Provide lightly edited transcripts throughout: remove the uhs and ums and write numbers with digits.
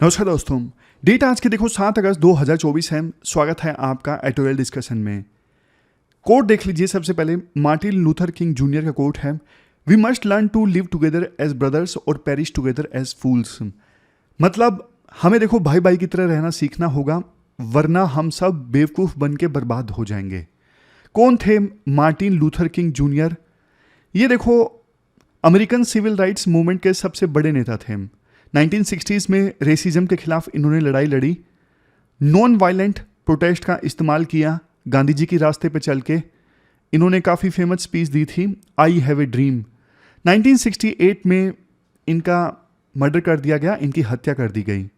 नमस्कार दोस्तों। डेट आज के देखो 7 अगस्त 2024 है। स्वागत है आपका एडिटोरियल डिस्कशन में। कोट देख लीजिए। सबसे पहले मार्टिन लूथर किंग जूनियर का कोट है, we must learn to live together as brothers or perish together as fools. मतलब हमें देखो भाई भाई की तरह रहना सीखना होगा, वरना हम सब बेवकूफ़ बन के बर्बाद हो जाएंगे। कौन थे मार्टिन लूथर किंग जूनियर? ये देखो अमेरिकन सिविल राइट्स मूवमेंट के सबसे बड़े नेता थे। 1960s में रेसिज्म के खिलाफ इन्होंने लड़ाई लड़ी, नॉन वायलेंट प्रोटेस्ट का इस्तेमाल किया। गांधी जी के रास्ते पे चल के इन्होंने काफ़ी फेमस स्पीच दी थी, आई हैव ए ड्रीम। 1968 में इनका मर्डर कर दिया गया, इनकी हत्या कर दी गई।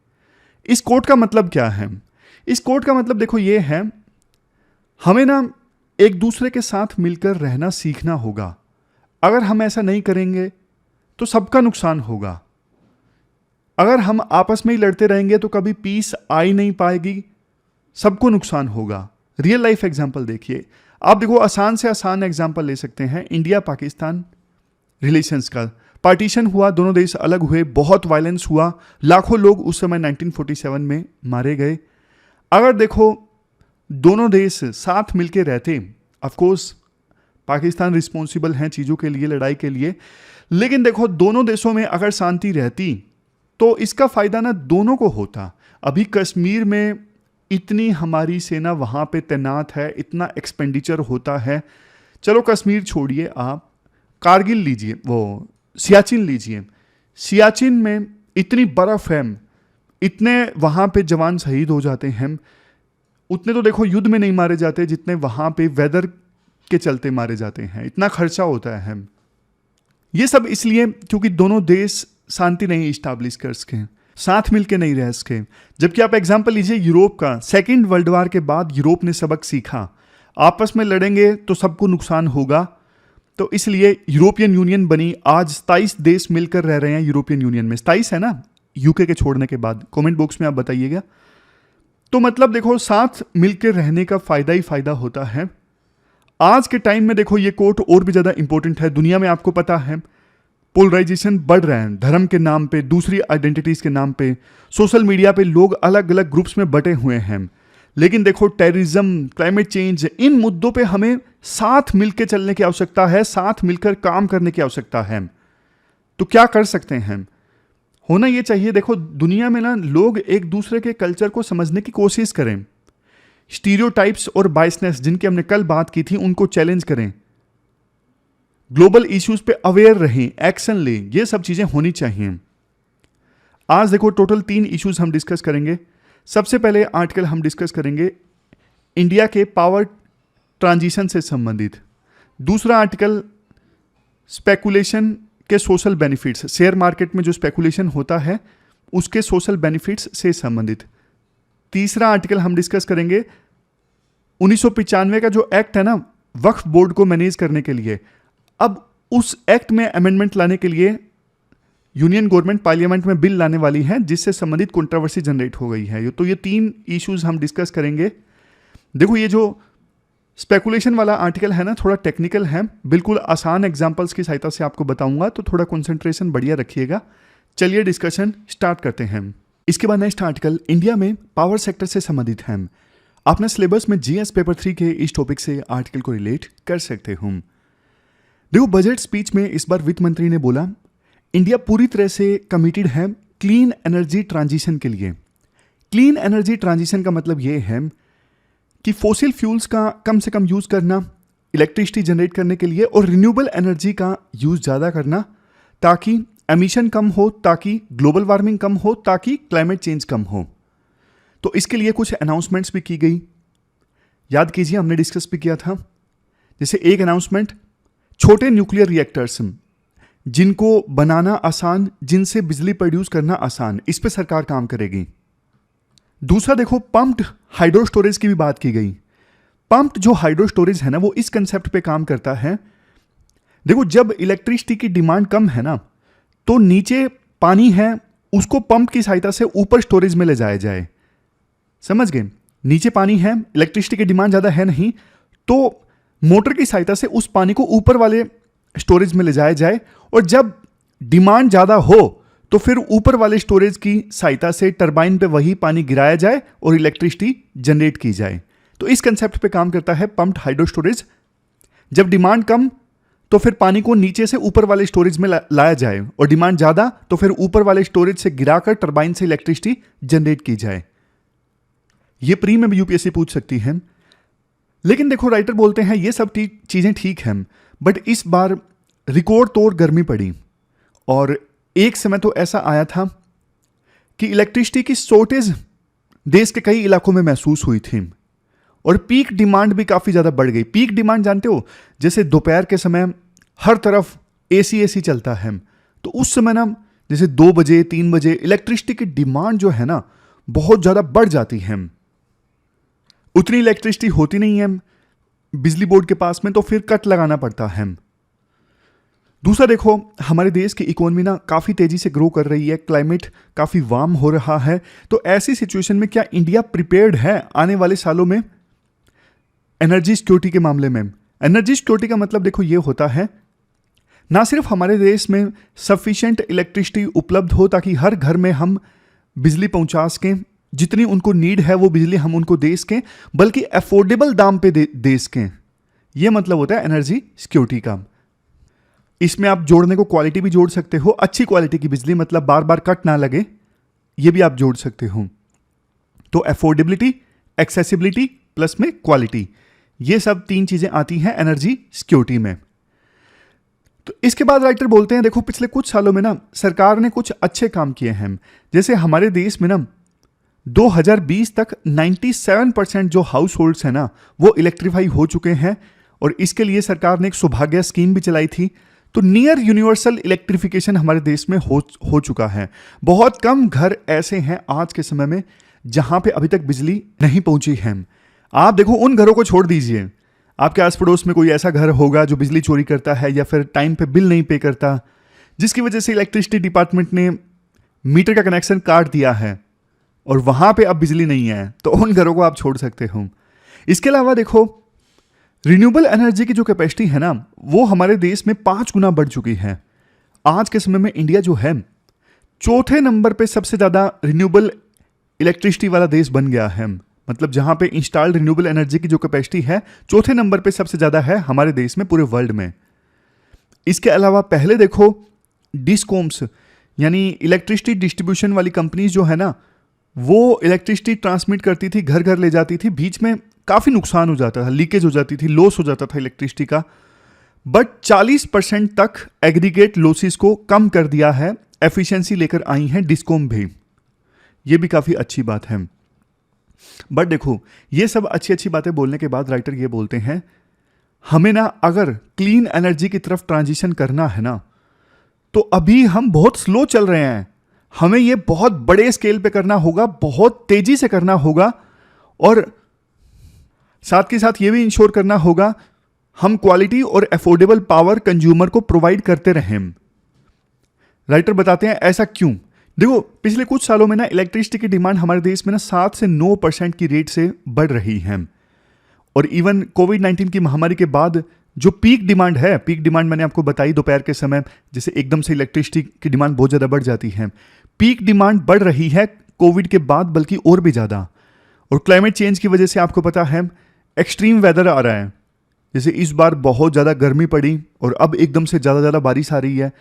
इस कोट का मतलब क्या है? इस कोट का मतलब देखो ये है, हमें ना एक दूसरे के साथ मिलकर रहना सीखना होगा। अगर हम ऐसा नहीं करेंगे तो सबका नुकसान होगा। अगर हम आपस में ही लड़ते रहेंगे तो कभी पीस आ ही नहीं पाएगी, सबको नुकसान होगा। रियल लाइफ एग्जाम्पल देखिए। आप देखो आसान से आसान एग्जाम्पल ले सकते हैं इंडिया पाकिस्तान रिलेशंस का। पार्टीशन हुआ, दोनों देश अलग हुए, बहुत वायलेंस हुआ, लाखों लोग उस समय 1947 में मारे गए। अगर देखो दोनों देश साथ मिलके रहते, ऑफकोर्स पाकिस्तान रिस्पॉन्सिबल हैं चीज़ों के लिए, लड़ाई के लिए, लेकिन देखो दोनों देशों में अगर शांति रहती तो इसका फ़ायदा ना दोनों को होता। अभी कश्मीर में इतनी हमारी सेना वहाँ पे तैनात है, इतना एक्सपेंडिचर होता है। चलो कश्मीर छोड़िए, आप कारगिल लीजिए, वो सियाचिन लीजिए। सियाचिन में इतनी बर्फ़ है, इतने वहाँ पे जवान शहीद हो जाते हैं। उतने तो देखो युद्ध में नहीं मारे जाते जितने वहाँ पे वेदर के चलते मारे जाते हैं। इतना खर्चा होता है। ये सब इसलिए क्योंकि दोनों देश शांति नहीं इस्टेब्लिश कर सके, साथ मिलके नहीं रह सके। जबकि आप एग्जाम्पल लीजिए यूरोप का। सेकेंड वर्ल्ड वार के बाद यूरोप ने सबक सीखा, आपस में लड़ेंगे तो सबको नुकसान होगा, तो इसलिए यूरोपियन यूनियन बनी। आज 27 देश मिलकर रह रहे हैं यूरोपियन यूनियन में। 27 है ना, यूके के छोड़ने के बाद। कमेंट बॉक्स में आप बताइएगा। तो मतलब देखो साथ मिलकर रहने का फ़ायदा ही फ़ायदा होता है। आज के टाइम में देखो ये कोट और भी ज़्यादा इंपॉर्टेंट है। दुनिया में आपको पता है पोलराइजेशन बढ़ रहे हैं, धर्म के नाम पे, दूसरी आइडेंटिटीज़ के नाम पे। सोशल मीडिया पे लोग अलग अलग ग्रुप्स में बटे हुए हैं। लेकिन देखो टेररिज्म, क्लाइमेट चेंज, इन मुद्दों पे हमें साथ मिलकर चलने की आवश्यकता है, साथ मिलकर काम करने की आवश्यकता है। तो क्या कर सकते हैं? होना ये चाहिए, देखो दुनिया में ना लोग एक दूसरे के कल्चर को समझने की कोशिश करें। स्टीरियोटाइप्स और बायसनेस जिनकी हमने कल बात की थी, उनको चैलेंज करें। ग्लोबल इश्यूज पे अवेयर रहें, एक्शन लें। ये सब चीज़ें होनी चाहिए। आज देखो टोटल 3 इश्यूज हम डिस्कस करेंगे। सबसे पहले आर्टिकल हम डिस्कस करेंगे इंडिया के पावर ट्रांजिशन से संबंधित। दूसरा आर्टिकल स्पेकुलेशन के सोशल बेनिफिट्स, शेयर मार्केट में जो स्पेकुलेशन होता है उसके सोशल बेनिफिट्स से संबंधित। तीसरा आर्टिकल हम डिस्कस करेंगे 1995 का जो एक्ट है ना वक्फ बोर्ड को मैनेज करने के लिए। अब उस एक्ट में अमेंडमेंट लाने के लिए यूनियन गवर्नमेंट पार्लियामेंट में बिल लाने वाली है, जिससे संबंधित कंट्रोवर्सी जनरेट हो गई है। तो ये 3 इश्यूज हम डिस्कस करेंगे। देखो ये जो स्पेकुलेशन वाला आर्टिकल है ना थोड़ा टेक्निकल है, बिल्कुल आसान एग्जांपल्स की सहायता से आपको बताऊंगा, तो थोड़ा कंसंट्रेशन बढ़िया रखिएगा। चलिए डिस्कशन स्टार्ट करते हैं। इसके बाद नेक्स्ट आर्टिकल इंडिया में पावर सेक्टर से संबंधित है। आपने सिलेबस में जीएस पेपर 3 के इस टॉपिक से आर्टिकल को रिलेट कर सकते हूँ। देखो बजट स्पीच में इस बार वित्त मंत्री ने बोला इंडिया पूरी तरह से कमिटेड है क्लीन एनर्जी ट्रांजिशन के लिए। क्लीन एनर्जी ट्रांजिशन का मतलब ये है कि फॉसिल फ्यूल्स का कम से कम यूज़ करना इलेक्ट्रिसिटी जनरेट करने के लिए, और रिन्यूएबल एनर्जी का यूज़ ज़्यादा करना ताकि एमिशन कम हो, ताकि ग्लोबल वार्मिंग कम हो, ताकि क्लाइमेट चेंज कम हो। तो इसके लिए कुछ अनाउंसमेंट्स भी की गई। याद कीजिए हमने डिस्कस भी किया था। जैसे एक अनाउंसमेंट, छोटे न्यूक्लियर रिएक्टर्स जिनको बनाना आसान, जिनसे बिजली प्रोड्यूस करना आसान, इस पे सरकार काम करेगी। दूसरा देखो पंप्ड हाइड्रो स्टोरेज की भी बात की गई। पंप्ड जो हाइड्रो स्टोरेज है ना वो इस कंसेप्ट पे काम करता है। देखो जब इलेक्ट्रिसिटी की डिमांड कम है ना तो नीचे पानी है, उसको पंप की सहायता से ऊपर स्टोरेज में ले जाया जाए। समझ गए? नीचे पानी है, इलेक्ट्रिसिटी की डिमांड ज़्यादा है नहीं, तो मोटर की सहायता से उस पानी को ऊपर वाले स्टोरेज में ले जाया जाए, और जब डिमांड ज़्यादा हो तो फिर ऊपर वाले स्टोरेज की सहायता से टरबाइन पे वही पानी गिराया जाए और इलेक्ट्रिसिटी जनरेट की जाए। तो इस कंसेप्ट पे काम करता है पम्प्ड हाइड्रो स्टोरेज। जब डिमांड कम तो फिर पानी को नीचे से ऊपर वाले स्टोरेज में लाया जाए, और डिमांड ज़्यादा तो फिर ऊपर वाले स्टोरेज से गिराकर टरबाइन से इलेक्ट्रिसिटी जनरेट की जाए। ये प्री में भी यूपीएससी पूछ सकती है। लेकिन देखो, राइटर बोलते हैं ये सब चीज़ें ठीक हैं, बट इस बार रिकॉर्ड तोड़ गर्मी पड़ी, और एक समय तो ऐसा आया था कि इलेक्ट्रिसिटी की शॉर्टेज देश के कई इलाकों में महसूस हुई थी, और पीक डिमांड भी काफ़ी ज़्यादा बढ़ गई। पीक डिमांड जानते हो, जैसे दोपहर के समय हर तरफ एसी चलता है, तो उस समय ना जैसे 2 बजे 3 बजे इलेक्ट्रिसिटी की डिमांड जो है ना बहुत ज़्यादा बढ़ जाती है। उतनी इलेक्ट्रिसिटी होती नहीं है बिजली बोर्ड के पास में, तो फिर कट लगाना पड़ता है। दूसरा देखो, हमारे देश की इकोनॉमी ना काफ़ी तेज़ी से ग्रो कर रही है, क्लाइमेट काफ़ी वार्म हो रहा है, तो ऐसी सिचुएशन में क्या इंडिया प्रिपेयर्ड है आने वाले सालों में एनर्जी सिक्योरिटी के मामले में? एनर्जी सिक्योरिटी का मतलब देखो ये होता है ना सिर्फ हमारे देश में सफिशिएंट इलेक्ट्रिसिटी उपलब्ध हो ताकि हर घर में हम बिजली पहुंचा सकें, जितनी उनको नीड है वो बिजली हम उनको दे सकें, बल्कि अफोर्डेबल दाम पे दे सकें। ये मतलब होता है एनर्जी सिक्योरिटी का। इसमें आप जोड़ने को क्वालिटी भी जोड़ सकते हो, अच्छी क्वालिटी की बिजली, मतलब बार बार कट ना लगे, ये भी आप जोड़ सकते हो। तो अफोर्डेबिलिटी, एक्सेसिबिलिटी प्लस में क्वालिटी, ये सब 3 चीजें आती हैं एनर्जी सिक्योरिटी में। तो इसके बाद राइटर बोलते हैं देखो, पिछले कुछ सालों में ना सरकार ने कुछ अच्छे काम किए हैं। जैसे हमारे देश में ना 2020 तक 97% जो हाउस होल्ड्स हैं ना वो इलेक्ट्रीफाई हो चुके हैं, और इसके लिए सरकार ने एक सौभाग्य स्कीम भी चलाई थी। तो नियर यूनिवर्सल इलेक्ट्रिफिकेशन हमारे देश में हो चुका है। बहुत कम घर ऐसे हैं आज के समय में जहां पे अभी तक बिजली नहीं पहुंची है। आप देखो, उन घरों को छोड़ दीजिए, आपके आस पड़ोस में कोई ऐसा घर होगा जो बिजली चोरी करता है या फिर टाइम पे बिल नहीं पे करता, जिसकी वजह से इलेक्ट्रिसिटी डिपार्टमेंट ने मीटर का कनेक्शन काट दिया है और वहां पे अब बिजली नहीं है, तो उन घरों को आप छोड़ सकते हो। इसके अलावा देखो, रिन्यूएबल एनर्जी की जो कैपेसिटी है ना वो हमारे देश में 5 गुना बढ़ चुकी है। आज के समय में इंडिया जो है 4थे नंबर पे सबसे ज़्यादा रिन्यूएबल इलेक्ट्रिसिटी वाला देश बन गया है। मतलब जहां पे इंस्टॉल्ड रिन्यूएबल एनर्जी की जो कैपेसिटी है 4थे नंबर पे सबसे ज़्यादा है हमारे देश में, पूरे वर्ल्ड में। इसके अलावा पहले देखो, डिस्कॉम्स यानी इलेक्ट्रिसिटी डिस्ट्रीब्यूशन वाली कंपनीज जो है ना वो इलेक्ट्रिसिटी ट्रांसमिट करती थी, घर घर ले जाती थी, बीच में काफ़ी नुकसान हो जाता था, लीकेज हो जाती थी, लॉस हो जाता था इलेक्ट्रिसिटी का। बट 40% तक एग्रीगेट लॉसेस को कम कर दिया है, एफिशिएंसी लेकर आई हैं डिस्कॉम भी। ये भी काफ़ी अच्छी बात है। बट देखो, ये सब अच्छी अच्छी बातें बोलने के बाद राइटर ये बोलते हैं हमें ना अगर क्लीन एनर्जी की तरफ ट्रांजिशन करना है ना तो अभी हम बहुत स्लो चल रहे हैं। हमें ये बहुत बड़े स्केल पे करना होगा, बहुत तेजी से करना होगा, और साथ के साथ ये भी इंश्योर करना होगा हम क्वालिटी और अफोर्डेबल पावर कंज्यूमर को प्रोवाइड करते रहें। राइटर बताते हैं ऐसा क्यों। देखो, पिछले कुछ सालों में ना इलेक्ट्रिसिटी की डिमांड हमारे देश में ना 7 से 9% की रेट से बढ़ रही है, और इवन कोविड-19 की महामारी के बाद जो पीक डिमांड है, पीक डिमांड मैंने आपको बताई दोपहर के समय, जैसे एकदम से इलेक्ट्रिसिटी की डिमांड बहुत ज़्यादा बढ़ जाती है, पीक डिमांड बढ़ रही है कोविड के बाद, बल्कि और भी ज़्यादा। और क्लाइमेट चेंज की वजह से आपको पता है एक्सट्रीम वेदर आ रहा है, जैसे इस बार बहुत ज़्यादा गर्मी पड़ी और अब एकदम से ज़्यादा बारिश आ रही है।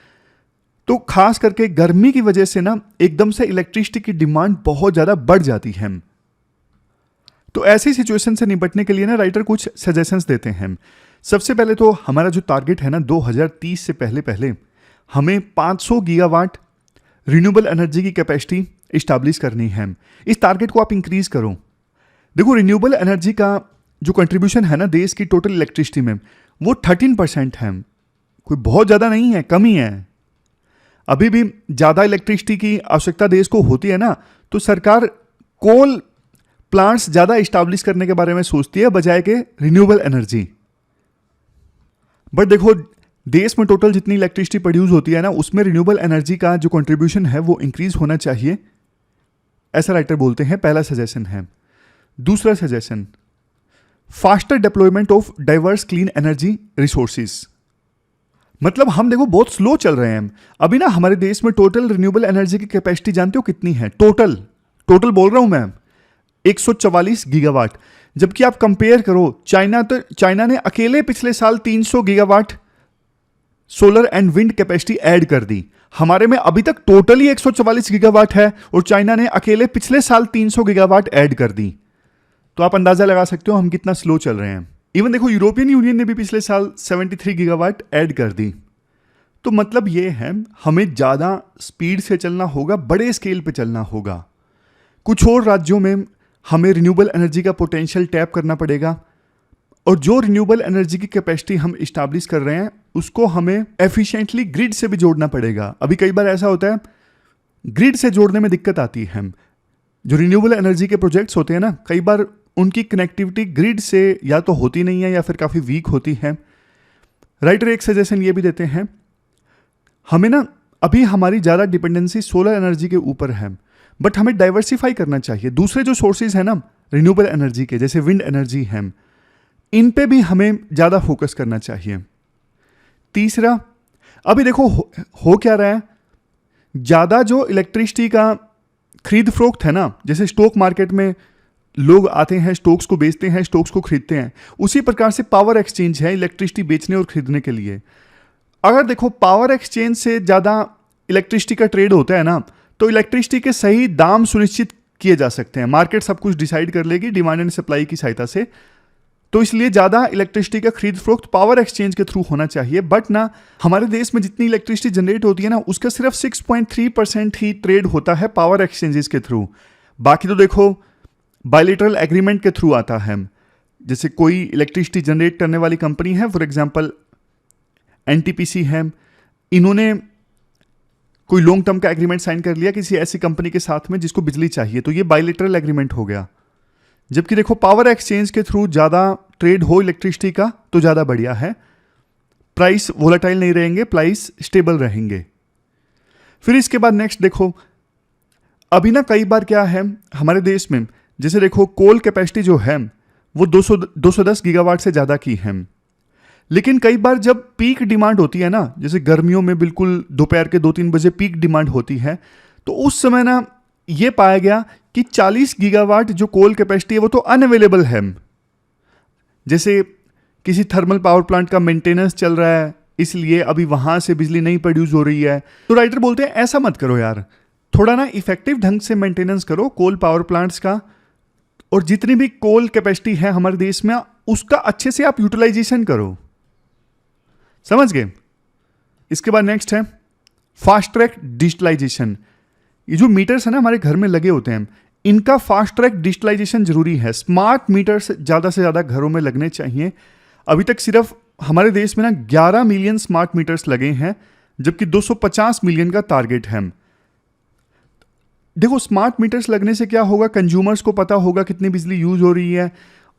तो खास करके गर्मी की वजह से ना एकदम से इलेक्ट्रिसिटी की डिमांड बहुत ज़्यादा बढ़ जाती है। तो ऐसी सिचुएशन से निपटने के लिए ना राइटर कुछ सजेशंस देते हैं। सबसे पहले तो हमारा जो टारगेट है ना 2030 से पहले हमें 500 गीगावाट रिन्यूएबल एनर्जी की कैपेसिटी इस्टेब्लिश करनी है। इस टारगेट को आप इंक्रीज करो। देखो, रिन्यूएबल एनर्जी का जो कंट्रीब्यूशन है ना देश की टोटल इलेक्ट्रिसिटी में वो 13% है, कोई बहुत ज़्यादा नहीं है, कम ही है। अभी भी ज़्यादा इलेक्ट्रिसिटी की आवश्यकता देश को होती है ना, तो सरकार कोल प्लांट्स ज़्यादा इस्टेब्लिश करने के बारे में सोचती है बजाय के रिन्यूएबल एनर्जी। बट देखो, देश में टोटल जितनी इलेक्ट्रिसिटी प्रोड्यूस होती है ना उसमें रिन्यूएबल एनर्जी का जो कंट्रीब्यूशन है वो इंक्रीज होना चाहिए, ऐसा राइटर बोलते हैं। पहला सजेशन है। दूसरा suggestion, faster deployment of diverse clean energy resources. मतलब हम देखो बहुत स्लो चल रहे हैं। अभी ना हमारे देश में टोटल रिन्यूएबल एनर्जी की कैपेसिटी जानते हो कितनी है? टोटल टोटल बोल रहा हूं मैं, 144 गीगावाट। जबकि आप कंपेयर करो चाइना ने अकेले पिछले साल 300 gigawatt solar and wind capacity add कर दी। हमारे में अभी तक टोटल ही 144 गीगावाट है और चाइना ने अकेले पिछले साल 300 गीगावाट ऐड कर दी। तो आप अंदाजा लगा सकते हो हम कितना स्लो चल रहे हैं। इवन देखो यूरोपियन यूनियन ने भी पिछले साल 73 गीगावाट ऐड कर दी। तो मतलब ये है हमें ज़्यादा स्पीड से चलना होगा, बड़े स्केल पे चलना होगा। कुछ और राज्यों में हमें रिन्यूएबल एनर्जी का पोटेंशियल टैप करना पड़ेगा और जो रिन्यूएबल एनर्जी की कैपेसिटी हम इस्टेब्लिश कर रहे हैं उसको हमें एफिशिएंटली ग्रिड से भी जोड़ना पड़ेगा। अभी कई बार ऐसा होता है ग्रिड से जोड़ने में दिक्कत आती है। जो रिन्यूएबल एनर्जी के प्रोजेक्ट्स होते हैं ना, कई बार उनकी कनेक्टिविटी ग्रिड से या तो होती नहीं है या फिर काफ़ी वीक होती है। राइटर एक सजेशन ये भी देते हैं, हमें ना अभी हमारी ज़्यादा डिपेंडेंसी सोलर एनर्जी के ऊपर है, बट हमें डाइवर्सिफाई करना चाहिए। दूसरे जो सोर्सेज हैं ना रिन्यूएबल एनर्जी के, जैसे विंड एनर्जी है, इन पे भी हमें ज़्यादा फोकस करना चाहिए। तीसरा, अभी देखो हो क्या रहा है, ज़्यादा जो इलेक्ट्रिसिटी का खरीद फरोख्त है ना, जैसे स्टॉक मार्केट में लोग आते हैं, स्टॉक्स को बेचते हैं, स्टॉक्स को खरीदते हैं, उसी प्रकार से पावर एक्सचेंज है इलेक्ट्रिसिटी बेचने और खरीदने के लिए। अगर देखो पावर एक्सचेंज से ज़्यादा इलेक्ट्रिसिटी का ट्रेड होता है ना, तो इलेक्ट्रिसिटी के सही दाम सुनिश्चित किए जा सकते हैं। मार्केट सब कुछ डिसाइड कर लेगी डिमांड एंड सप्लाई की सहायता से। तो इसलिए ज़्यादा इलेक्ट्रिसिटी का खरीद फरोख्त पावर एक्सचेंज के थ्रू होना चाहिए। बट ना हमारे देश में जितनी इलेक्ट्रिसिटी जनरेट होती है ना, उसका सिर्फ 6.3% ही ट्रेड होता है पावर एक्सचेंजेस के थ्रू। बाकी तो देखो बायलैटरल एग्रीमेंट के थ्रू आता है। जैसे कोई इलेक्ट्रिसिटी जनरेट करने वाली कंपनी है, फॉर एग्जांपल एनटीपीसी है, इन्होंने कोई लॉन्ग टर्म का एग्रीमेंट साइन कर लिया किसी ऐसी कंपनी के साथ में जिसको बिजली चाहिए, तो ये बायलैटरल एग्रीमेंट हो गया। जबकि देखो पावर एक्सचेंज के थ्रू ज़्यादा ट्रेड हो इलेक्ट्रिसिटी का तो ज़्यादा बढ़िया है। प्राइस वोलेटाइल नहीं रहेंगे, प्राइस स्टेबल रहेंगे। फिर इसके बाद नेक्स्ट देखो, अभी ना कई बार क्या है हमारे देश में, जैसे देखो कोल कैपेसिटी जो है वो 210 गीगावाट से ज़्यादा की है। लेकिन कई बार जब पीक डिमांड होती है ना, जैसे गर्मियों में बिल्कुल दोपहर के 2-3 बजे पीक डिमांड होती है, तो उस समय ना ये पाया गया कि 40 गीगावाट जो कोल कैपेसिटी है वो तो अनअवेलेबल है। जैसे किसी थर्मल पावर प्लांट का मेंटेनेंस चल रहा है, इसलिए अभी वहाँ से बिजली नहीं प्रोड्यूस हो रही है। तो राइटर बोलते हैं ऐसा मत करो यार, थोड़ा ना इफेक्टिव ढंग से मेंटेनेंस करो कोल पावर प्लांट्स का, और जितनी भी कोल कैपेसिटी है हमारे देश में उसका अच्छे से आप यूटिलाइजेशन करो। समझ गए? इसके बाद नेक्स्ट है फास्ट ट्रैक डिजिटलाइजेशन। ये जो मीटर्स है ना हमारे घर में लगे होते हैं, इनका फास्ट ट्रैक डिजिटलाइजेशन जरूरी है। स्मार्ट मीटर्स ज़्यादा से ज़्यादा घरों में लगने चाहिए। अभी तक सिर्फ हमारे देश में ना 11 मिलियन स्मार्ट मीटर्स लगे हैं, जबकि 250 मिलियन का टारगेट है। देखो स्मार्ट मीटर्स लगने से क्या होगा, कंज्यूमर्स को पता होगा कितनी बिजली यूज हो रही है,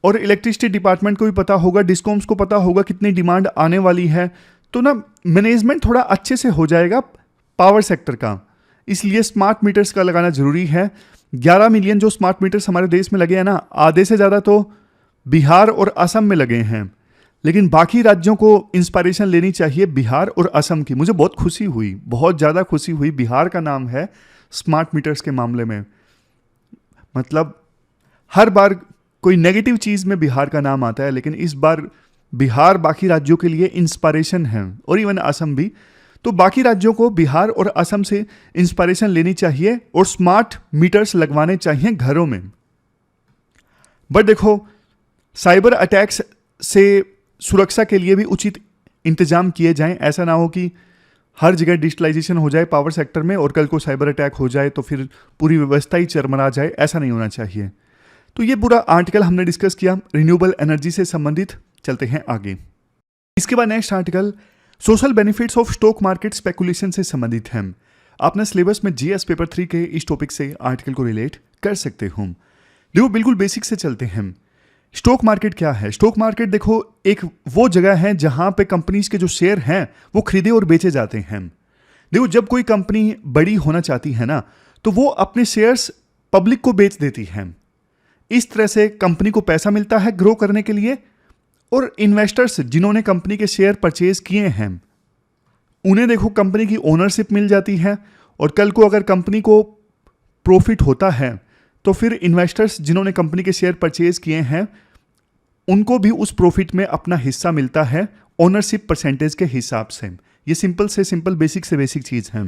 और इलेक्ट्रिसिटी डिपार्टमेंट को भी पता होगा, डिस्कॉम्स को पता होगा कितनी डिमांड आने वाली है। तो ना मैनेजमेंट थोड़ा अच्छे से हो जाएगा पावर सेक्टर का, इसलिए स्मार्ट मीटर्स का लगाना जरूरी है। 11 मिलियन जो स्मार्ट मीटर्स हमारे देश में लगे हैं ना, आधे से ज़्यादा तो बिहार और असम में लगे हैं। लेकिन बाकी राज्यों को इंस्पायरेशन लेनी चाहिए बिहार और असम की। मुझे बहुत खुशी हुई, बहुत ज़्यादा खुशी हुई, बिहार का नाम है स्मार्ट मीटर्स के मामले में। मतलब हर बार कोई नेगेटिव चीज़ में बिहार का नाम आता है, लेकिन इस बार बिहार बाकी राज्यों के लिए इंस्पायरेशन है, और इवन असम भी। तो बाकी राज्यों को बिहार और असम से इंस्पायरेशन लेनी चाहिए और स्मार्ट मीटर्स लगवाने चाहिए घरों में। बट देखो साइबर अटैक्स से सुरक्षा के लिए भी उचित इंतजाम किए जाएं। ऐसा ना हो कि हर जगह डिजिटलाइजेशन हो जाए पावर सेक्टर में और कल को साइबर अटैक हो जाए तो फिर पूरी व्यवस्था ही चरमरा जाए। ऐसा नहीं होना चाहिए। तो ये पूरा आर्टिकल हमने डिस्कस किया रिन्यूएबल एनर्जी से संबंधित। चलते हैं आगे। इसके बाद next article social benefits of stock market speculation से संबंधित है। आपने सिलेबस में जीएस पेपर 3 के इस टॉपिक से आर्टिकल को रिलेट कर सकते हो। देखो बिल्कुल बेसिक से चलते हैं। स्टॉक मार्केट क्या है? स्टॉक मार्केट देखो एक वो जगह है जहां पे कंपनीज के जो शेयर हैं वो खरीदे और बेचे जाते हैं। देखो जब कोई कंपनी बड़ी होना चाहती है ना, तो वो अपने शेयर्स पब्लिक को बेच देती है। इस तरह से कंपनी को पैसा मिलता है ग्रो करने के लिए, और इन्वेस्टर्स जिन्होंने कंपनी के शेयर परचेज किए हैं उन्हें देखो कंपनी की ओनरशिप मिल जाती है, और कल को अगर कंपनी को प्रॉफिट होता है तो फिर इन्वेस्टर्स जिन्होंने कंपनी के शेयर परचेज किए हैं उनको भी उस प्रॉफिट में अपना हिस्सा मिलता है ओनरशिप परसेंटेज के हिसाब से। ये सिंपल से सिंपल, बेसिक से बेसिक चीज है।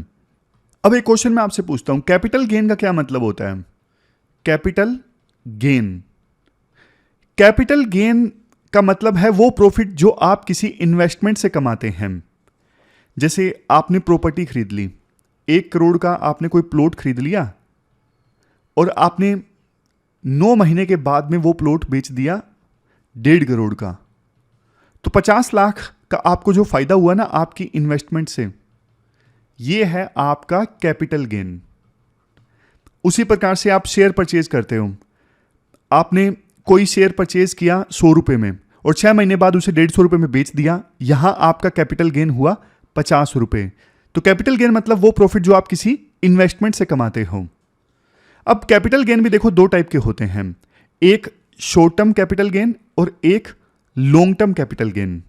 अब एक क्वेश्चन मैं आपसे पूछता हूं, कैपिटल गेन का क्या मतलब होता है? कैपिटल गेन, कैपिटल गेन का मतलब है वो प्रॉफिट जो आप किसी इन्वेस्टमेंट से कमाते हैं। जैसे आपने प्रॉपर्टी खरीद ली, 1 करोड़ का आपने कोई प्लॉट खरीद लिया और आपने 9 महीने के बाद में वो प्लॉट बेच दिया 1.5 करोड़ का, तो 50 लाख का आपको जो फायदा हुआ ना आपकी इन्वेस्टमेंट से, ये है आपका कैपिटल गेन। उसी प्रकार से आप शेयर परचेज करते हो, आपने कोई शेयर परचेज किया 100 रुपए में और 6 महीने बाद उसे 150 रुपए में बेच दिया, यहां आपका कैपिटल गेन हुआ 50 रुपए। तो कैपिटल गेन मतलब वो प्रॉफिट जो आप किसी इन्वेस्टमेंट से कमाते हो। अब कैपिटल गेन भी देखो 2 टाइप के होते हैं, एक शॉर्ट टर्म कैपिटल गेन और एक लॉन्ग टर्म कैपिटल गेन।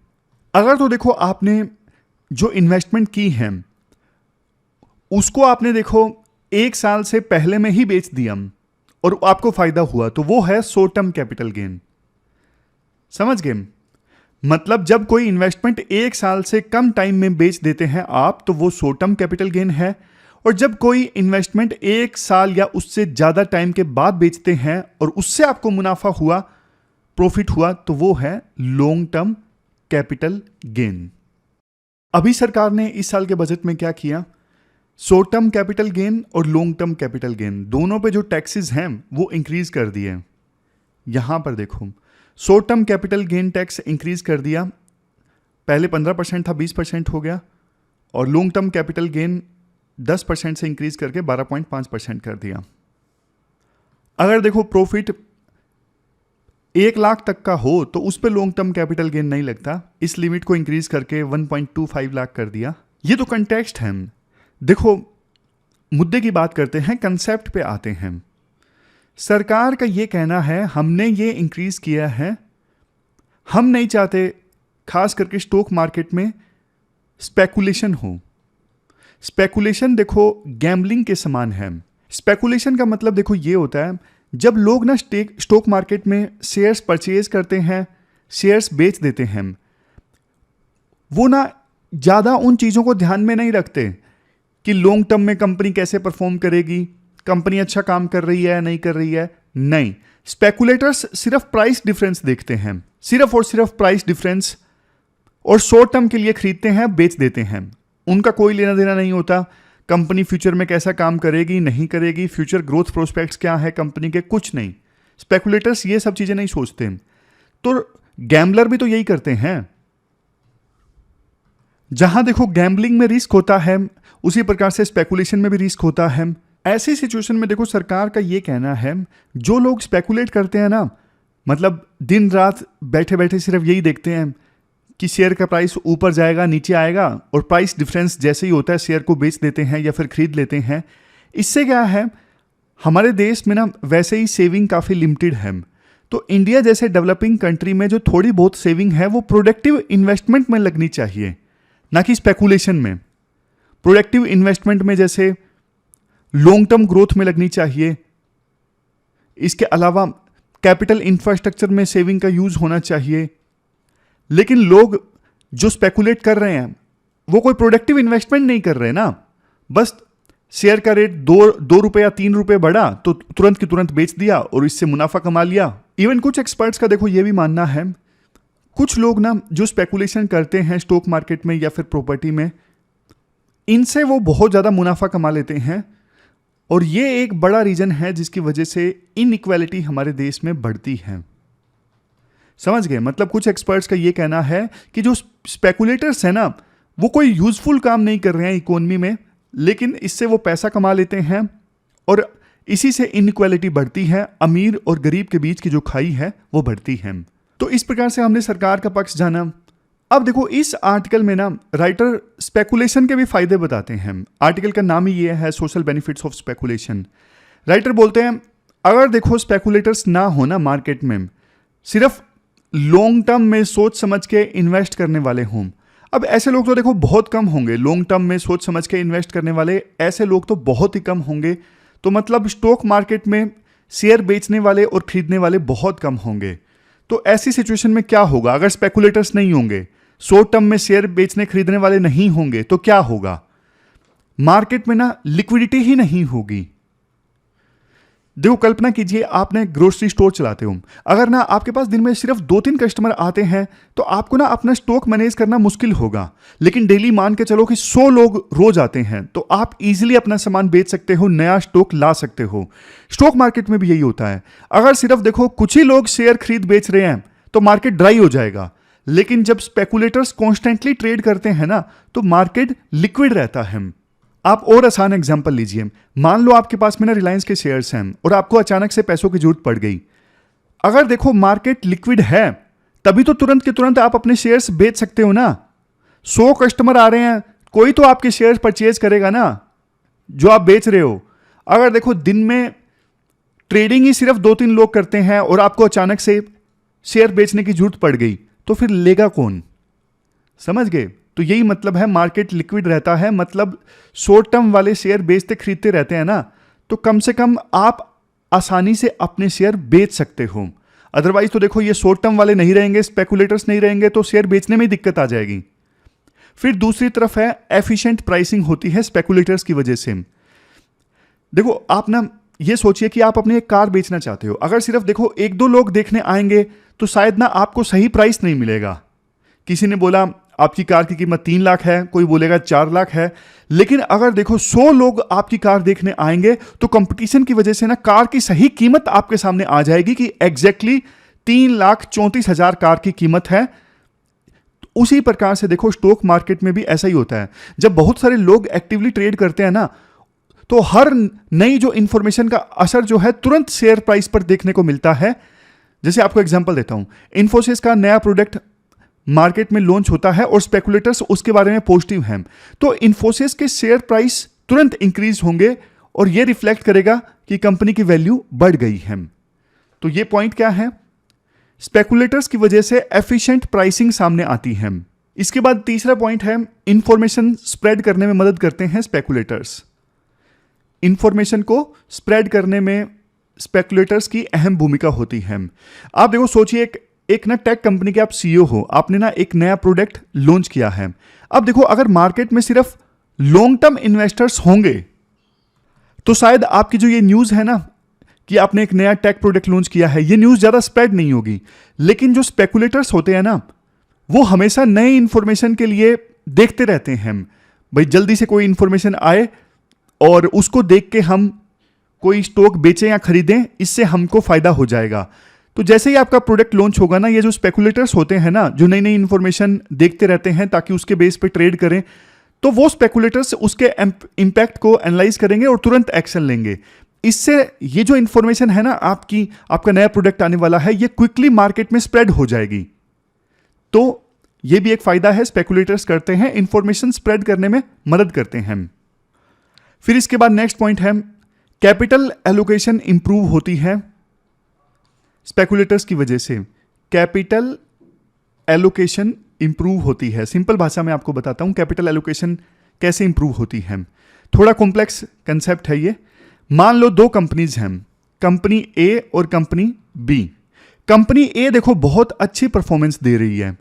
अगर तो देखो आपने जो इन्वेस्टमेंट की है उसको आपने देखो 1 साल से पहले में ही बेच दिया और आपको फायदा हुआ, तो वो है शॉर्ट टर्म कैपिटल गेन। समझ गए? मतलब जब कोई इन्वेस्टमेंट 1 साल से कम टाइम में बेच देते हैं आप, तो वो शॉर्ट टर्म कैपिटल गेन है। और जब कोई इन्वेस्टमेंट 1 साल या उससे ज्यादा टाइम के बाद बेचते हैं और उससे आपको मुनाफा हुआ, प्रॉफिट हुआ, तो वो है लॉन्ग टर्म कैपिटल गेन। अभी सरकार ने इस साल के बजट में क्या किया? शॉर्ट टर्म कैपिटल गेन और लॉन्ग टर्म कैपिटल गेन दोनों पे जो टैक्सेस हैं वो इंक्रीज कर दिए। यहां पर देखो, short term capital gain tax increase कर दिया, पहले 15% था 20% हो गया, और लॉन्ग टर्म कैपिटल गेन 10% से इंक्रीज करके 12.5% कर दिया। अगर देखो प्रॉफिट 1 लाख तक का हो तो उस पर लॉन्ग टर्म कैपिटल गेन नहीं लगता, इस लिमिट को इंक्रीज करके 1.25 लाख कर दिया। ये तो कंटेक्स्ट है। देखो मुद्दे की बात करते हैं, कंसेप्ट पे आते हैं। सरकार का ये कहना है हमने ये इंक्रीज किया है, हम नहीं चाहते खास करके स्टॉक मार्केट में स्पेकुलेशन हो। स्पेकुलेशन देखो गैम्बलिंग के समान है। स्पेकुलेशन का मतलब देखो ये होता है जब लोग ना स्टॉक मार्केट में शेयर्स परचेज करते हैं, शेयर्स बेच देते हैं, वो ना ज़्यादा उन चीज़ों को ध्यान में नहीं रखते कि लॉन्ग टर्म में कंपनी कैसे परफॉर्म करेगी, कंपनी अच्छा काम कर रही है या नहीं कर रही है। नहीं, स्पेकुलेटर्स सिर्फ प्राइस डिफरेंस देखते हैं, सिर्फ और सिर्फ प्राइस डिफरेंस, और शॉर्ट टर्म के लिए खरीदते हैं, बेच देते हैं। उनका कोई लेना देना नहीं होता कंपनी फ्यूचर में कैसा काम करेगी नहीं करेगी, फ्यूचर ग्रोथ प्रोस्पेक्ट्स क्या है कंपनी के, कुछ नहीं। स्पेकुलेटर्स ये सब चीजें नहीं सोचते। तो गैम्बलर भी तो यही करते हैं। जहां देखो गैम्बलिंग में रिस्क होता है उसी प्रकार से स्पेकुलेशन में भी रिस्क होता है। ऐसी सिचुएशन में देखो सरकार का ये कहना है जो लोग स्पेकुलेट करते हैं ना, मतलब दिन रात बैठे बैठे सिर्फ यही देखते हैं कि शेयर का प्राइस ऊपर जाएगा नीचे आएगा, और प्राइस डिफरेंस जैसे ही होता है शेयर को बेच देते हैं या फिर खरीद लेते हैं। इससे क्या है, हमारे देश में ना वैसे ही सेविंग काफ़ी लिमिटेड है। तो इंडिया जैसे डेवलपिंग कंट्री में जो थोड़ी बहुत सेविंग है वो प्रोडक्टिव इन्वेस्टमेंट में लगनी चाहिए, ना कि स्पेकुलेशन में। प्रोडक्टिव इन्वेस्टमेंट में जैसे लॉन्ग टर्म ग्रोथ में लगनी चाहिए। इसके अलावा कैपिटल इंफ्रास्ट्रक्चर में सेविंग का यूज होना चाहिए। लेकिन लोग जो स्पेकुलेट कर रहे हैं वो कोई प्रोडक्टिव इन्वेस्टमेंट नहीं कर रहे ना, बस शेयर का रेट 2 रुपए या 3 रुपए बढ़ा तो तुरंत की तुरंत बेच दिया और इससे मुनाफा कमा लिया। इवन कुछ एक्सपर्ट्स का देखो ये भी मानना है, कुछ लोग ना जो स्पेकुलेशन करते हैं स्टॉक मार्केट में या फिर प्रॉपर्टी में, इनसे वो बहुत ज़्यादा मुनाफा कमा लेते हैं, और ये एक बड़ा रीजन है जिसकी वजह से इनइक्वालिटी हमारे देश में बढ़ती है। समझ गए? मतलब कुछ एक्सपर्ट्स का ये कहना है कि जो स्पेकुलेटर्स हैं ना वो कोई यूजफुल काम नहीं कर रहे हैं इकोनॉमी में, लेकिन इससे वो पैसा कमा लेते हैं और इसी से इनइक्वालिटी बढ़ती है, अमीर और गरीब के बीच की जो खाई है वो बढ़ती है। तो इस प्रकार से हमने सरकार का पक्ष जाना। अब देखो इस आर्टिकल में ना राइटर स्पेकुलेशन के भी फायदे बताते हैं। आर्टिकल का नाम ही ये है social benefits of speculation. Writer बोलते हैं अगर देखो स्पेकुलेटर्स ना हो ना मार्केट में, सिर्फ लॉन्ग टर्म में सोच समझ के इन्वेस्ट करने वाले हों, अब ऐसे लोग तो देखो बहुत कम होंगे, लॉन्ग टर्म में सोच समझ के इन्वेस्ट करने वाले ऐसे लोग तो बहुत ही कम होंगे। तो मतलब स्टॉक मार्केट में शेयर बेचने वाले और खरीदने वाले बहुत कम होंगे। तो ऐसी सिचुएशन में क्या होगा? अगर स्पेकुलेटर्स नहीं होंगे, शॉर्ट टर्म में शेयर बेचने खरीदने वाले नहीं होंगे, तो क्या होगा? मार्केट में ना लिक्विडिटी ही नहीं होगी। देखो कल्पना कीजिए आपने ग्रोसरी स्टोर चलाते हो, अगर ना आपके पास दिन में सिर्फ 2-3 कस्टमर आते हैं तो आपको ना अपना स्टॉक मैनेज करना मुश्किल होगा। लेकिन डेली मान के चलो कि 100 लोग रोज आते हैं तो आप इजीली अपना सामान बेच सकते हो, नया स्टॉक ला सकते हो। स्टॉक मार्केट में भी यही होता है। अगर सिर्फ देखो कुछ ही लोग शेयर खरीद बेच रहे हैं तो मार्केट ड्राई हो जाएगा। लेकिन जब स्पेकुलेटर्स कॉन्स्टेंटली ट्रेड करते हैं ना तो मार्केट लिक्विड रहता है। आप और आसान एग्जांपल लीजिए, मान लो आपके पास में ना रिलायंस के शेयर्स हैं और आपको अचानक से पैसों की जरूरत पड़ गई। अगर देखो मार्केट लिक्विड है तभी तो तुरंत के तुरंत आप अपने शेयर्स बेच सकते हो ना। 100 कस्टमर आ रहे हैं, कोई तो आपके शेयर्स परचेज करेगा ना जो आप बेच रहे हो। अगर देखो दिन में ट्रेडिंग ही सिर्फ 2-3 लोग करते हैं और आपको अचानक से शेयर बेचने की जरूरत पड़ गई तो फिर लेगा कौन? समझ गए? तो यही मतलब है, मार्केट लिक्विड रहता है, मतलब शॉर्ट टर्म वाले शेयर बेचते खरीदते रहते हैं ना, तो कम से कम आप आसानी से अपने शेयर बेच सकते हो। अदरवाइज तो देखो ये शॉर्ट टर्म वाले नहीं रहेंगे, स्पेकुलेटर्स नहीं रहेंगे तो शेयर बेचने में ही दिक्कत आ जाएगी। फिर दूसरी तरफ है एफिशिएंट प्राइसिंग होती है स्पेकुलेटर्स की वजह से। देखो आप ना ये सोचिए कि आप अपनी एक कार बेचना चाहते हो, अगर सिर्फ देखो 1-2 लोग देखने आएंगे तो शायद ना आपको सही प्राइस नहीं मिलेगा। किसी ने बोला आपकी कार की कीमत 3 लाख है, कोई बोलेगा 4 लाख है। लेकिन अगर देखो 100 लोग आपकी कार देखने आएंगे तो कंपटीशन की वजह से ना कार की सही कीमत आपके सामने आ जाएगी कि एग्जैक्टली 3,34,000 कार की कीमत है। उसी प्रकार से देखो स्टॉक मार्केट में भी ऐसा ही होता है। जब बहुत सारे लोग एक्टिवली ट्रेड करते हैं ना तो हर नई जो इंफॉर्मेशन का असर जो है तुरंत शेयर प्राइस पर देखने को मिलता है। जैसे आपको एग्जांपल देता हूं, इन्फोसिस का नया प्रोडक्ट मार्केट में लॉन्च होता है और स्पेकुलेटर्स उसके बारे में पॉजिटिव हैं तो इन्फोसिस के शेयर प्राइस तुरंत इंक्रीज होंगे और यह रिफ्लेक्ट करेगा कि कंपनी की वैल्यू बढ़ गई है। तो यह पॉइंट क्या है? स्पेकुलेटर्स की वजह से एफिशिएंट प्राइसिंग सामने आती है। इसके बाद तीसरा पॉइंट है, इंफॉर्मेशन स्प्रेड करने में मदद करते हैं स्पेकुलेटर्स। इंफॉर्मेशन को स्प्रेड करने में स्पेकुलेटर्स की अहम भूमिका होती है। आप देखो सोचिए एक ना टेक कंपनी के आप सीईओ हो, आपने ना एक नया प्रोडक्ट लॉन्च किया है। अब देखो अगर मार्केट में सिर्फ लॉन्ग टर्म इन्वेस्टर्स होंगे तो शायद आपकी जो ये न्यूज़ है ना कि आपने एक नया टेक प्रोडक्ट लॉन्च किया है, ये न्यूज़ ज़्यादा स्प्रेड नहीं होगी। लेकिन जो स्पेकुलेटर्स होते हैं ना वो हमेशा नई इंफॉर्मेशन के लिए देखते रहते हैं। भाई जल्दी से कोई इंफॉर्मेशन आए और उसको देख के हम कोई स्टॉक बेचें या खरीदें, इससे हमको फायदा हो जाएगा। तो जैसे ही आपका प्रोडक्ट लॉन्च होगा ना, ये जो स्पेकुलेटर्स होते हैं ना जो नई नई इंफॉर्मेशन देखते रहते हैं ताकि उसके बेस पे ट्रेड करें, तो वो स्पेकुलेटर्स उसके इंपैक्ट को एनालाइज करेंगे और तुरंत एक्शन लेंगे। इससे ये जो इंफॉर्मेशन है ना आपका नया प्रोडक्ट आने वाला है, ये क्विकली मार्केट में स्प्रेड हो जाएगी। तो ये भी एक फायदा है, स्पेकुलेटर्स करते हैं, इंफॉर्मेशन स्प्रेड करने में मदद करते हैं। फिर इसके बाद नेक्स्ट पॉइंट है, कैपिटल एलोकेशन इंप्रूव होती है स्पेकुलेटर्स की वजह से। कैपिटल एलोकेशन इंप्रूव होती है। सिंपल भाषा में आपको बताता हूं कैपिटल एलोकेशन कैसे इंप्रूव होती है। थोड़ा कॉम्प्लेक्स कंसेप्ट है ये। मान लो 2 कंपनीज हैं, कंपनी ए और कंपनी बी। कंपनी ए देखो बहुत अच्छी परफॉर्मेंस दे रही है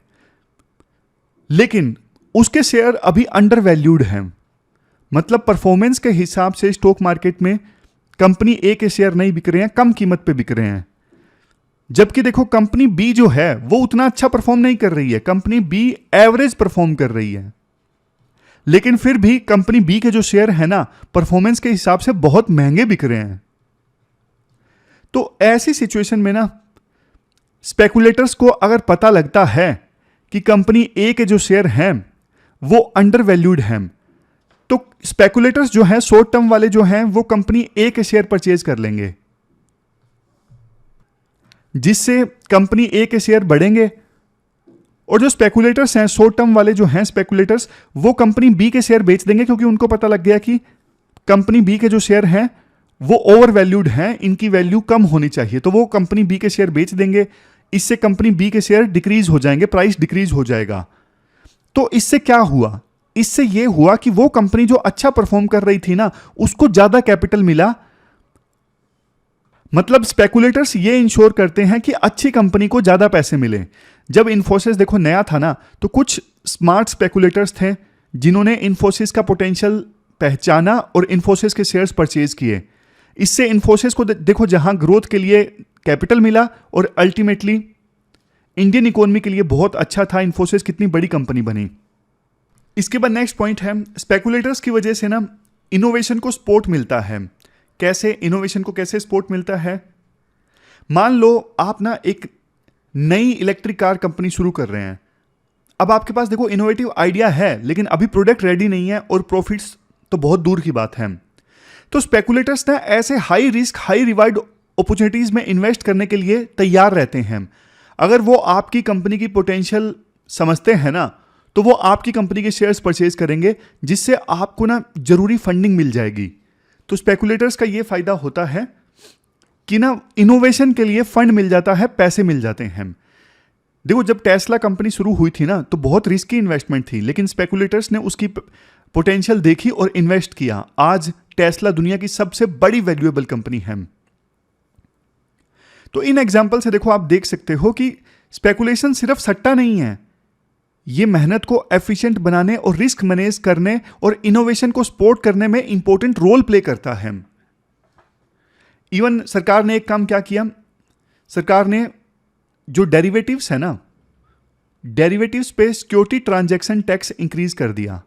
लेकिन उसके शेयर अभी अंडर वैल्यूड हैं। मतलब परफॉर्मेंस के हिसाब से स्टॉक मार्केट में कंपनी ए के शेयर नहीं बिक रहे हैं, कम कीमत पे बिक रहे हैं। जबकि देखो कंपनी बी जो है वो उतना अच्छा परफॉर्म नहीं कर रही है, कंपनी बी एवरेज परफॉर्म कर रही है। लेकिन फिर भी कंपनी बी के जो शेयर है ना परफॉर्मेंस के हिसाब से बहुत महंगे बिक रहे हैं। तो ऐसी सिचुएशन में ना स्पेकुलेटर्स को अगर पता लगता है कि कंपनी ए के जो शेयर हैं वो अंडर वैल्यूड हैं, तो स्पेकुलेटर्स जो हैं शॉर्ट टर्म वाले जो हैं वो कंपनी ए के शेयर परचेज कर लेंगे, जिससे कंपनी ए के शेयर बढ़ेंगे। और जो स्पेकुलेटर्स हैं शॉर्ट टर्म वाले जो हैं स्पेकुलेटर्स, वो कंपनी बी के शेयर बेच देंगे क्योंकि उनको पता लग गया कि कंपनी बी के जो शेयर हैं वो ओवर वैल्यूड हैं, इनकी वैल्यू कम होनी चाहिए, तो वो कंपनी बी के शेयर बेच देंगे। इससे कंपनी बी के शेयर डिक्रीज हो जाएंगे, प्राइस डिक्रीज हो जाएगा। तो इससे क्या हुआ? इससे यह हुआ कि वो कंपनी जो अच्छा परफॉर्म कर रही थी ना, उसको ज्यादा कैपिटल मिला। मतलब स्पेकुलेटर्स ये इंश्योर करते हैं कि अच्छी कंपनी को ज्यादा पैसे मिले। जब इन्फोसिस देखो नया था ना, तो कुछ स्मार्ट स्पेकुलेटर्स थे जिन्होंने इन्फोसिस का पोटेंशियल पहचाना और इन्फोसिस के शेयर्स परचेज किए। इससे इन्फोसिस को देखो जहां ग्रोथ के लिए कैपिटल मिला और अल्टीमेटली इंडियन इकोनॉमी के लिए बहुत अच्छा था। इन्फोसिस कितनी बड़ी कंपनी बनी। इसके बाद नेक्स्ट पॉइंट है, स्पेकुलेटर्स की वजह से ना इनोवेशन को सपोर्ट मिलता है। कैसे इनोवेशन को कैसे सपोर्ट मिलता है? मान लो आप ना एक नई इलेक्ट्रिक कार कंपनी शुरू कर रहे हैं। अब आपके पास देखो इनोवेटिव आइडिया है, लेकिन अभी प्रोडक्ट रेडी नहीं है और प्रॉफिट्स तो बहुत दूर की बात है। तो स्पेकुलेटर्स ना ऐसे high risk high reward opportunities में इन्वेस्ट करने के लिए तैयार रहते हैं। अगर वो आपकी कंपनी की पोटेंशियल समझते हैं ना, तो वो आपकी कंपनी के शेयर्स परचेज करेंगे, जिससे आपको ना जरूरी फंडिंग मिल जाएगी। तो स्पेकुलेटर्स का ये फायदा होता है कि ना इनोवेशन के लिए फंड मिल जाता है, पैसे मिल जाते हैं। देखो जब टेस्ला कंपनी शुरू हुई थी ना, तो बहुत रिस्की इन्वेस्टमेंट थी, लेकिन स्पेकुलेटर्स ने उसकी पोटेंशियल देखी और इन्वेस्ट किया। आज टेस्ला दुनिया की सबसे बड़ी वैल्यूएबल कंपनी है। तो इन एग्जाम्पल से देखो आप देख सकते हो कि स्पेकुलेशन सिर्फ सट्टा नहीं है, ये मेहनत को एफिशिएंट बनाने और रिस्क मैनेज करने और इनोवेशन को सपोर्ट करने में इंपॉर्टेंट रोल प्ले करता है। इवन सरकार ने एक काम क्या किया, सरकार ने जो डेरिवेटिव्स है ना, डेरिवेटिव्स पे सिक्योरिटी ट्रांजैक्शन टैक्स इंक्रीज कर दिया।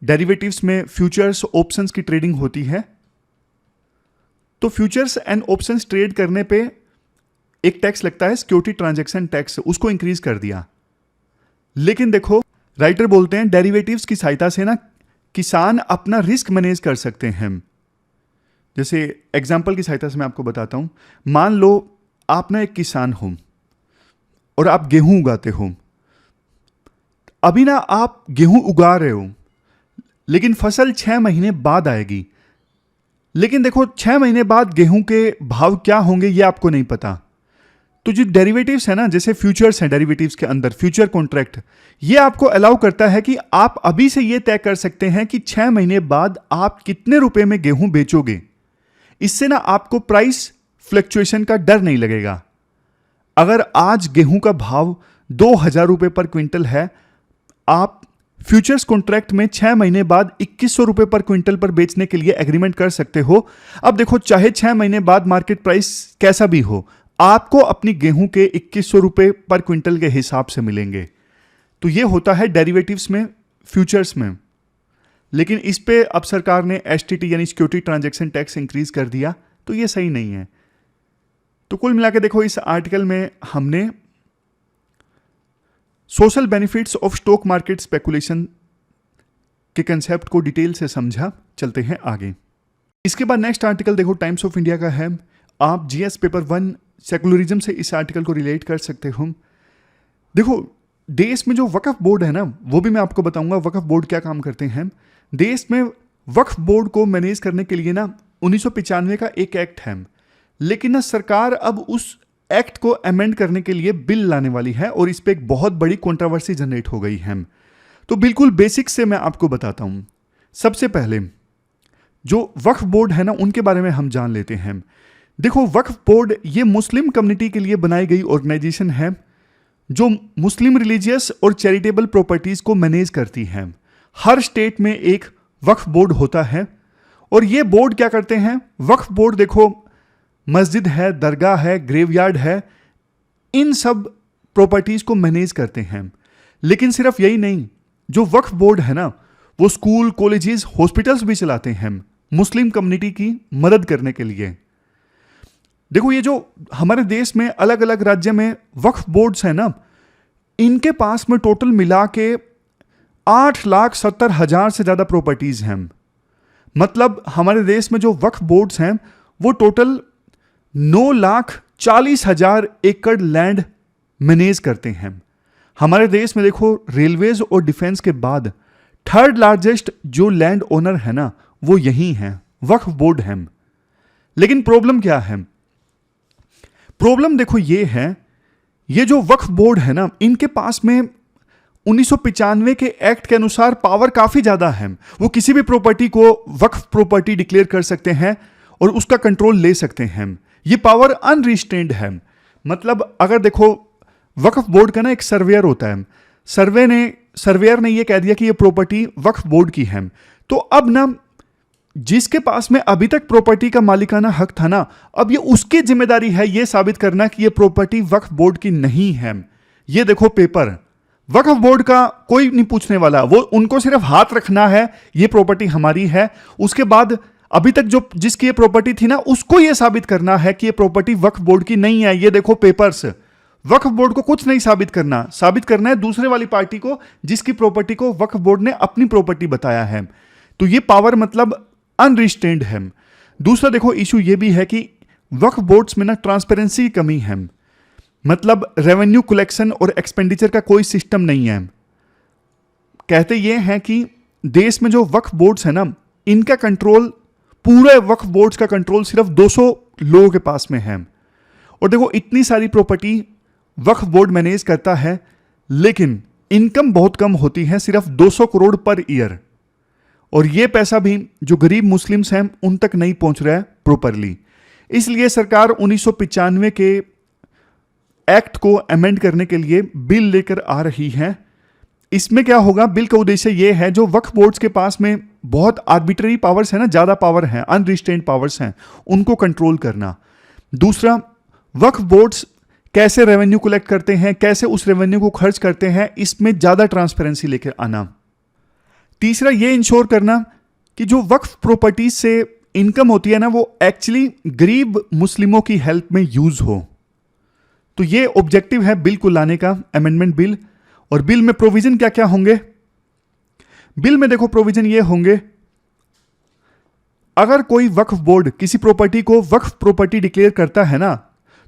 डेरिवेटिव्स में फ्यूचर्स ऑप्शंस की ट्रेडिंग होती है, तो फ्यूचर्स एंड ऑप्शंस ट्रेड करने पे एक टैक्स लगता है सिक्योरिटी ट्रांजैक्शन टैक्स, उसको इंक्रीज कर दिया। लेकिन देखो राइटर बोलते हैं डेरिवेटिव्स की सहायता से ना किसान अपना रिस्क मैनेज कर सकते हैं। जैसे एग्जांपल की सहायता से मैं आपको बताता हूं। मान लो आप ना एक किसान हो और आप गेहूं उगाते हो। अभी ना आप गेहूं उगा रहे हो, लेकिन फसल 6 महीने बाद आएगी। लेकिन देखो 6 महीने बाद गेहूं के भाव क्या होंगे ये आपको नहीं पता। तो जो डेरिवेटिव्स है ना, जैसे फ्यूचर्स हैं डेरिवेटिव्स के अंदर, फ्यूचर कॉन्ट्रैक्ट, ये आपको अलाउ करता है कि आप अभी से ये तय कर सकते हैं कि 6 महीने बाद आप कितने रुपए में गेहूं बेचोगे। इससे ना आपको प्राइस फ्लक्चुएशन का डर नहीं लगेगा। अगर आज गेहूं का भाव 2,000 रुपए पर क्विंटल है, आप फ्यूचर्स कॉन्ट्रैक्ट में 6 महीने बाद 2,100 रुपए पर क्विंटल पर बेचने के लिए एग्रीमेंट कर सकते हो। अब देखो चाहे 6 महीने बाद मार्केट प्राइस कैसा भी हो, आपको अपनी गेहूं के 2,100 रुपए पर क्विंटल के हिसाब से मिलेंगे। तो ये होता है डेरिवेटिव्स में, फ्यूचर्स में। लेकिन इस पे अब सरकार ने एसटीटी यानी सिक्योरिटी ट्रांजैक्शन टैक्स इंक्रीज कर दिया, तो ये सही नहीं है। तो कुल मिलाकर देखो इस आर्टिकल में हमने social benefits of stock market speculation के कंसेप्ट को डिटेल से समझा। चलते हैं आगे। इसके बाद नेक्स्ट आर्टिकल देखो टाइम्स ऑफ इंडिया का है। आप जीएस पेपर 1 सेकुलरिज्म से इस आर्टिकल को रिलेट कर सकते हो। देखो देश में जो वक्फ बोर्ड है ना, वो भी मैं आपको बताऊंगा वक्फ बोर्ड क्या काम करते हैं। देश में वक्फ बोर्ड को मैनेज करने के लिए ना 1995 का एक एक्ट है, लेकिन ना सरकार अब उस एक्ट को अमेंड करने के लिए बिल लाने वाली है और इस पे एक बहुत बड़ी कंट्रोवर्सी जनरेट हो गई है। तो बिल्कुल बेसिक से मैं आपको बताता हूं। सबसे पहले जो वक्फ बोर्ड है ना, उनके बारे में हम जान लेते हैं। देखो वक्फ बोर्ड ये मुस्लिम कम्युनिटी के लिए बनाई गई ऑर्गेनाइजेशन है जो मुस्लिम रिलीजियस और चैरिटेबल प्रॉपर्टीज को मैनेज करती है। हर स्टेट में एक वक्फ बोर्ड होता है और ये बोर्ड क्या करते हैं, वक्फ बोर्ड देखो मस्जिद है, दरगाह है, ग्रेवयार्ड है, इन सब प्रॉपर्टीज को मैनेज करते हैं। लेकिन सिर्फ यही नहीं, जो वक्फ बोर्ड है ना, वो स्कूल, कॉलेजेस, हॉस्पिटल्स भी चलाते हैं मुस्लिम कम्युनिटी की मदद करने के लिए। देखो ये जो हमारे देश में अलग अलग राज्य में वक्फ बोर्ड्स हैं ना, इनके पास में टोटल मिला के 8,70,000 से ज्यादा प्रॉपर्टीज हैं। मतलब हमारे देश में जो वक्फ बोर्ड्स हैं वो टोटल 9,40,000 एकड़ लैंड मैनेज करते हैं। हमारे देश में देखो रेलवेज और डिफेंस के बाद थर्ड लार्जेस्ट जो लैंड ओनर है ना, वो यही है, वक्फ बोर्ड है। लेकिन प्रॉब्लम क्या है, प्रॉब्लम देखो ये है, ये जो वक्फ बोर्ड है ना, इनके पास में 1995 के एक्ट के अनुसार पावर काफी ज्यादा है, वो किसी भी प्रॉपर्टी को वक्फ प्रॉपर्टी डिक्लेयर कर सकते हैं और उसका कंट्रोल ले सकते हैं। ये पावर अनरिस्ट्रेन्ड है। मतलब अगर देखो, वक्फ बोर्ड का ना एक सर्वेयर होता है, सर्वेयर ने ये कह दिया कि ये प्रॉपर्टी वक्फ बोर्ड की है, तो अब ना जिसके पास में अभी तक प्रॉपर्टी का मालिकाना हक था ना, अब ये उसकी जिम्मेदारी है ये साबित करना कि ये प्रॉपर्टी वक्फ बोर्ड की नहीं है। ये देखो पेपर, वक्फ बोर्ड का कोई नहीं पूछने वाला, वो उनको सिर्फ हाथ रखना है ये प्रॉपर्टी हमारी है। उसके बाद अभी तक जो जिसकी ये प्रॉपर्टी थी ना, उसको ये साबित करना है कि ये प्रॉपर्टी वक्फ बोर्ड की नहीं है। ये देखो पेपर्स, वक्फ बोर्ड को कुछ नहीं साबित करना है दूसरे वाली पार्टी को, जिसकी प्रॉपर्टी को वक्फ बोर्ड ने अपनी प्रॉपर्टी बताया है। तो ये पावर मतलब अनरिस्ट्रेन्ड है। दूसरा देखो इशू ये भी है कि वक्फ बोर्ड्स में ना ट्रांसपेरेंसी की कमी है। मतलब रेवेन्यू कलेक्शन और एक्सपेंडिचर का कोई सिस्टम नहीं है। कहते ये हैं कि देश में जो वक्फ बोर्ड्स है ना, इनका कंट्रोल, पूरे वक्फ बोर्ड्स का कंट्रोल सिर्फ 200 लोगों के पास में है। और देखो इतनी सारी प्रॉपर्टी वक्फ बोर्ड मैनेज करता है, लेकिन इनकम बहुत कम होती है, सिर्फ 200 करोड़ पर ईयर। और ये पैसा भी जो गरीब मुस्लिम्स हैं उन तक नहीं पहुंच रहा है प्रॉपरली। इसलिए सरकार 1995 के एक्ट को अमेंड करने के लिए बिल लेकर आ रही है। इसमें क्या होगा, बिल का उद्देश्य ये है, जो वक्फ बोर्ड्स के पास में बहुत आर्बिट्ररी पावर्स है ना, ज्यादा पावर है, अनरिस्ट्रेन्ड पावर्स हैं, उनको कंट्रोल करना। दूसरा, वक्फ बोर्ड्स कैसे रेवेन्यू कलेक्ट करते हैं, कैसे उस रेवेन्यू को खर्च करते हैं, इसमें ज्यादा ट्रांसपेरेंसी लेकर आना। तीसरा, ये इंश्योर करना कि जो वक्फ प्रॉपर्टीज से इनकम होती है ना, वो एक्चुअली गरीब मुस्लिमों की हेल्प में यूज हो। तो ये ऑब्जेक्टिव है बिल को लाने का, अमेंडमेंट बिल। और बिल में प्रोविजन क्या क्या होंगे? बिल में देखो प्रोविजन ये होंगे, अगर कोई वक्फ बोर्ड किसी प्रॉपर्टी को वक्फ प्रॉपर्टी डिक्लेयर करता है ना,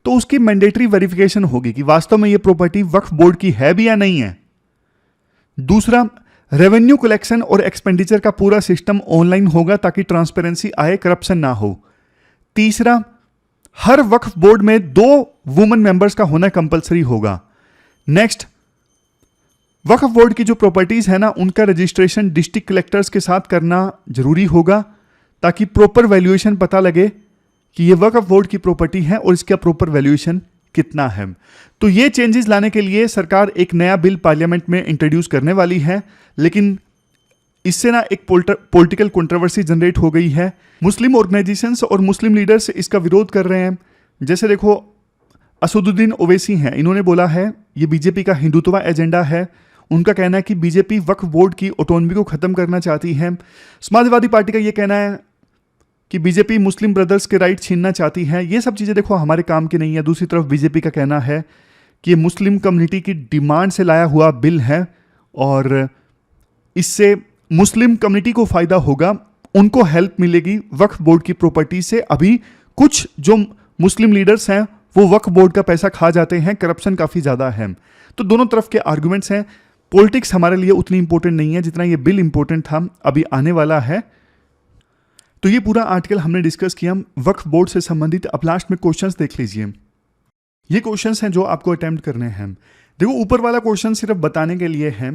तो उसकी मैंडेटरी वेरिफिकेशन होगी कि वास्तव में ये प्रॉपर्टी वक्फ बोर्ड की है भी या नहीं है। दूसरा, रेवेन्यू कलेक्शन और एक्सपेंडिचर का पूरा सिस्टम ऑनलाइन होगा ताकि ट्रांसपेरेंसी आए, करप्शन ना हो। तीसरा, हर वक्फ बोर्ड में 2 वुमेन मेंबर्स का होना कंपलसरी होगा। नेक्स्ट, वक्फ बोर्ड की जो प्रॉपर्टीज है ना, उनका रजिस्ट्रेशन डिस्ट्रिक्ट कलेक्टर्स के साथ करना जरूरी होगा ताकि प्रॉपर वैल्यूएशन पता लगे कि ये वक्फ बोर्ड की प्रॉपर्टी है और इसका प्रॉपर वैल्यूएशन कितना है। तो ये चेंजेस लाने के लिए सरकार एक नया बिल पार्लियामेंट में इंट्रोड्यूस करने वाली है, लेकिन इससे ना एक पॉलिटिकल कंट्रोवर्सी जनरेट हो गई है। मुस्लिम ऑर्गेनाइजेशंस और मुस्लिम लीडर्स इसका विरोध कर रहे हैं। जैसे देखो असदुद्दीन ओवैसी हैं, इन्होंने बोला है ये बीजेपी का हिंदुत्व एजेंडा है। उनका कहना है कि बीजेपी वक्फ बोर्ड की ऑटोनॉमी को खत्म करना चाहती है। समाजवादी पार्टी का ये कहना है कि बीजेपी मुस्लिम ब्रदर्स के राइट छीनना चाहती है। ये सब चीज़ें देखो हमारे काम की नहीं है। दूसरी तरफ बीजेपी का कहना है कि ये मुस्लिम कम्युनिटी की डिमांड से लाया हुआ बिल है और इससे मुस्लिम कम्युनिटी को फ़ायदा होगा, उनको हेल्प मिलेगी वक्फ बोर्ड की प्रॉपर्टी से। अभी कुछ जो मुस्लिम लीडर्स हैं वो वक्फ बोर्ड का पैसा खा जाते हैं, करप्शन काफ़ी ज़्यादा है। तो दोनों तरफ के आर्गुमेंट्स हैं। पॉलिटिक्स हमारे लिए उतनी इंपॉर्टेंट नहीं है जितना ये बिल इंपॉर्टेंट था, अभी आने वाला है। तो ये पूरा आर्टिकल हमने डिस्कस किया वक्फ बोर्ड से संबंधित। अब लास्ट में क्वेश्चंस देख लीजिए। ये क्वेश्चंस हैं जो आपको अटेम्प्ट करने हैं। देखो ऊपर वाला क्वेश्चन सिर्फ बताने के लिए है।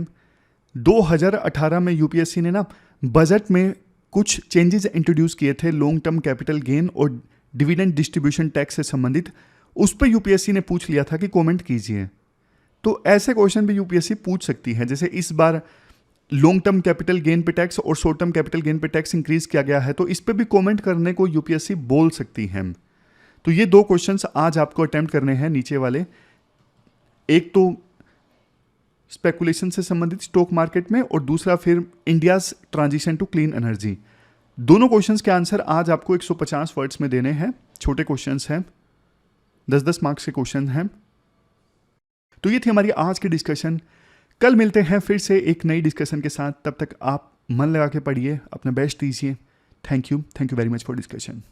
2018 में यूपीएससी ने ना बजट में कुछ चेंजेस इंट्रोड्यूस किए थे लॉन्ग टर्म कैपिटल गेन और डिविडेंड डिस्ट्रीब्यूशन टैक्स से संबंधित। उस पर यूपीएससी ने पूछ लिया था कि कमेंट कीजिए। तो ऐसे क्वेश्चन भी यूपीएससी पूछ सकती है। जैसे इस बार लॉन्ग टर्म कैपिटल गेन पे टैक्स और शॉर्ट टर्म कैपिटल गेन पे टैक्स इंक्रीज किया गया है, तो इस पे भी कमेंट करने को यूपीएससी बोल सकती है। तो ये 2 क्वेश्चंस आज आपको अटेम्प्ट करने हैं नीचे वाले। एक तो स्पेकुलेशन से संबंधित स्टॉक मार्केट में और दूसरा फिर India's transition to clean energy. दोनों क्वेश्चंस के आंसर आज आपको 150 वर्ड्स में देने हैं। छोटे क्वेश्चंस हैं, 10-10 मार्क्स के क्वेश्चन हैं। तो ये थी हमारी आज की डिस्कशन। कल मिलते हैं फिर से एक नई डिस्कशन के साथ। तब तक आप मन लगा के पढ़िए, अपना बेस्ट दीजिए। Thank you very much for discussion.